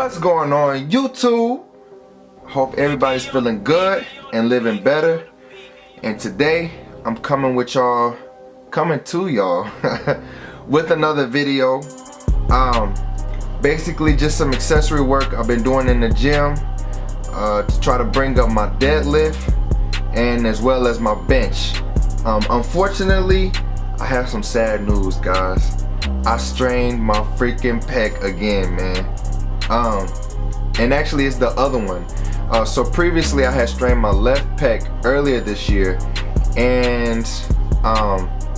What's going on, YouTube? Hope everybody's feeling good and living better. And today I'm coming to y'all with another video. Basically just some accessory work I've been doing in the gym to try to bring up my deadlift and as well as my bench. Unfortunately, I have some sad news, guys. I strained my freaking pec again, man. And actually it's the other one. So previously I had strained my left pec earlier this year, and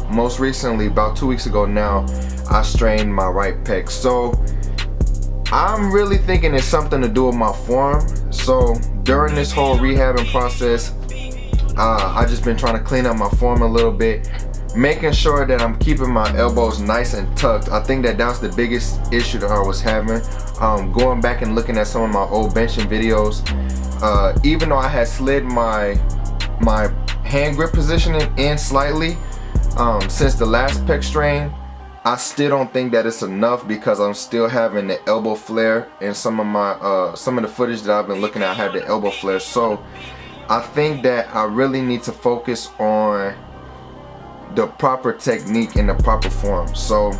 most recently, about 2 weeks ago now, I strained my right pec. So I'm really thinking it's something to do with my form. So during this whole rehabbing process, I just been trying to clean up my form a little bit, making sure that I'm keeping my elbows nice and tucked. I think that that's the biggest issue that I was having. Going back and looking at some of my old benching videos, even though I had slid my hand grip positioning in slightly since the last pec strain, I still don't think that it's enough because I'm still having the elbow flare. And some of the footage that I've been looking at, I had the elbow flare. So I think that I really need to focus on the proper technique and the proper form. So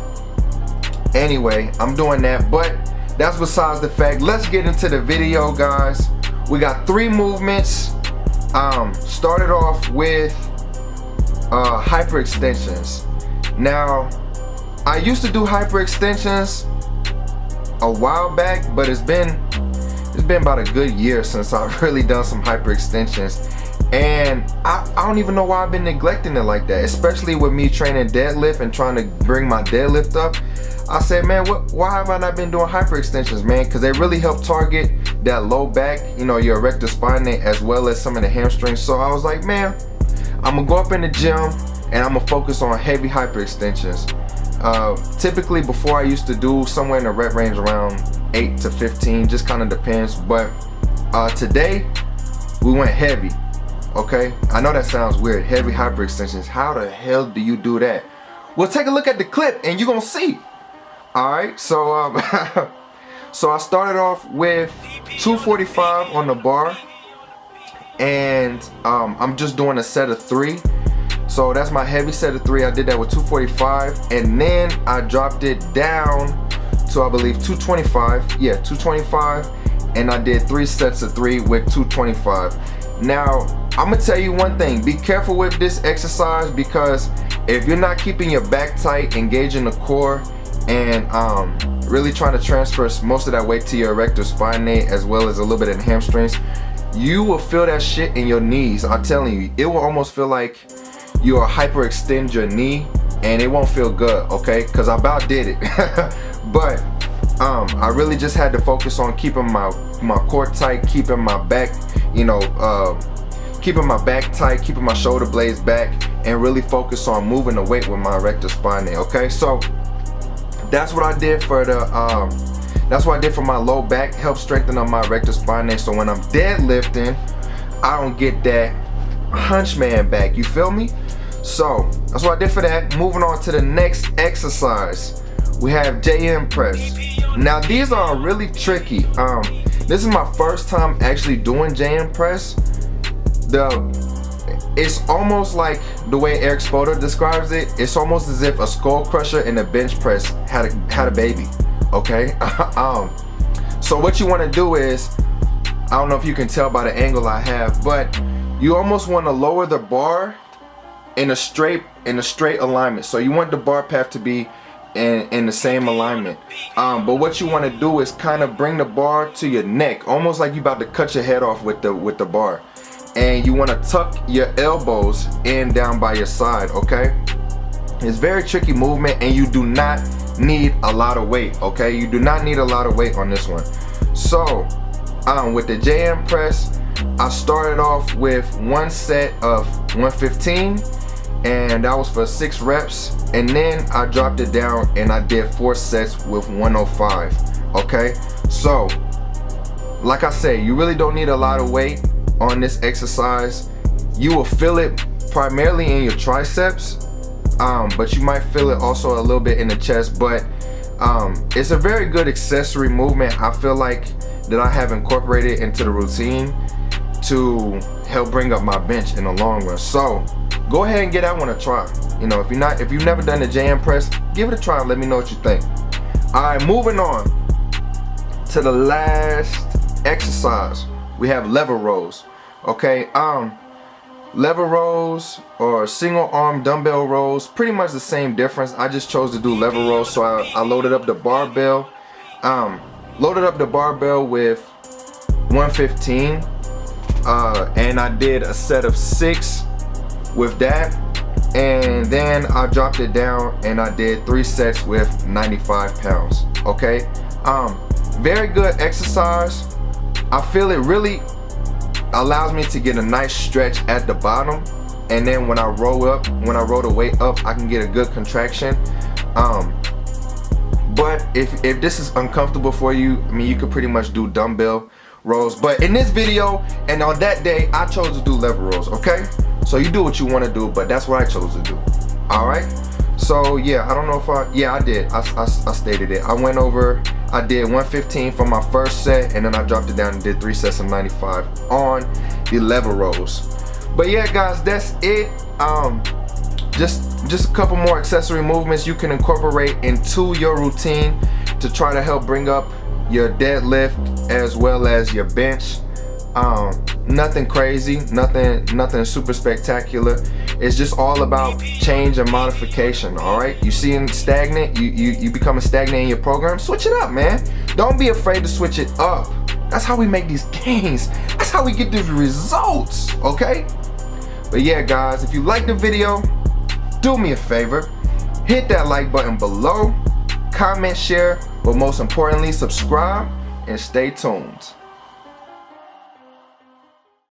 anyway, I'm doing that, but that's besides the fact. Let's get into the video, guys. We got 3 movements. Started off with hyperextensions. Now, I used to do hyperextensions a while back, but it's been about a good year since I've really done some hyperextensions. And I don't even know why I've been neglecting it like that, especially with me training deadlift and trying to bring my deadlift up. I said, man, why have I not been doing hyperextensions, man? Because they really help target that low back, you know, your erector spinae, as well as some of the hamstrings. So I was like, man, I'm gonna go up in the gym and I'm gonna focus on heavy hyperextensions. Typically before I used to do somewhere in the rep range around 8 to 15, just kind of depends. But today we went heavy. Okay, I know that sounds weird, heavy hyperextensions. How the hell do you do that? Well, take a look at the clip and you're gonna see. All right, so so I started off with 245 on the bar, and I'm just doing a set of 3. So that's my heavy set of 3. I did that with 245, and then I dropped it down to, I believe, 225. Yeah, 225, and I did 3 sets of 3 with 225. Now, I'm gonna tell you one thing, be careful with this exercise, because if you're not keeping your back tight, engaging the core, and really trying to transfer most of that weight to your erector spinae as well as a little bit of the hamstrings, you will feel that shit in your knees. I'm telling you, it will almost feel like you will hyperextend your knee, and it won't feel good, okay? Because I about did it. But I really just had to focus on keeping my core tight, keeping my back, you know, keeping my back tight, keeping my shoulder blades back, and really focus on moving the weight with my erector spinae. Okay, so that's what I did for my low back, help strengthen up my erector spinae, so when I'm deadlifting, I don't get that hunchman back, you feel me? So that's what I did for that. Moving on to the next exercise, we have JM press. Now these are really tricky. This is my first time actually doing JM press. It's almost like the way Eric Spoder describes it. It's almost as if a skull crusher and a bench press had a baby. Okay. So what you want to do is, I don't know if you can tell by the angle I have, but you almost want to lower the bar in a straight alignment. So you want the bar path to be in the same alignment. But what you want to do is kind of bring the bar to your neck, almost like you about to cut your head off with the bar. And you want to tuck your elbows in down by your side, okay? It's very tricky movement, and you do not need a lot of weight, okay? You do not need a lot of weight on this one. So with the JM press, I started off with 1 set of 115, and that was for 6 reps, and then I dropped it down and I did 4 sets with 105. Okay, so like I say, you really don't need a lot of weight on this exercise. You will feel it primarily in your triceps, but you might feel it also a little bit in the chest. But It's a very good accessory movement. I feel like that I have incorporated into the routine to help bring up my bench in the long run. So go ahead and get that one a try. You know, if you've never done the JM press, give it a try and let me know what you think. Alright, moving on to the last exercise. We have lever rows. Okay, lever rows or single arm dumbbell rows, pretty much the same difference. I just chose to do lever rows, so I loaded up the barbell. Loaded up the barbell with 115, and I did a set of 6 with that, and then I dropped it down and I did 3 sets with 95 pounds. Okay, very good exercise. I feel it really allows me to get a nice stretch at the bottom, and then when I roll the weight up, I can get a good contraction. But if this is uncomfortable for you, I mean, you could pretty much do dumbbell rows. But in this video and on that day, I chose to do lever rows. Okay, so you do what you want to do, but that's what I chose to do. All right. So yeah, I don't know if I did. I stated it. I did 115 for my first set, and then I dropped it down and did 3 sets of 95 on the lever rows. But yeah, guys, that's it. Just a couple more accessory movements you can incorporate into your routine to try to help bring up your deadlift as well as your bench. Nothing crazy, nothing super spectacular. It's just all about change and modification. All right, you seeing stagnant, you becoming stagnant in your program, switch it up, man. Don't be afraid to switch it up. That's how we make these gains. That's how we get these results. Okay, but yeah, guys, if you like the video, do me a favor, hit that like button below, comment, share, but most importantly, subscribe and stay tuned.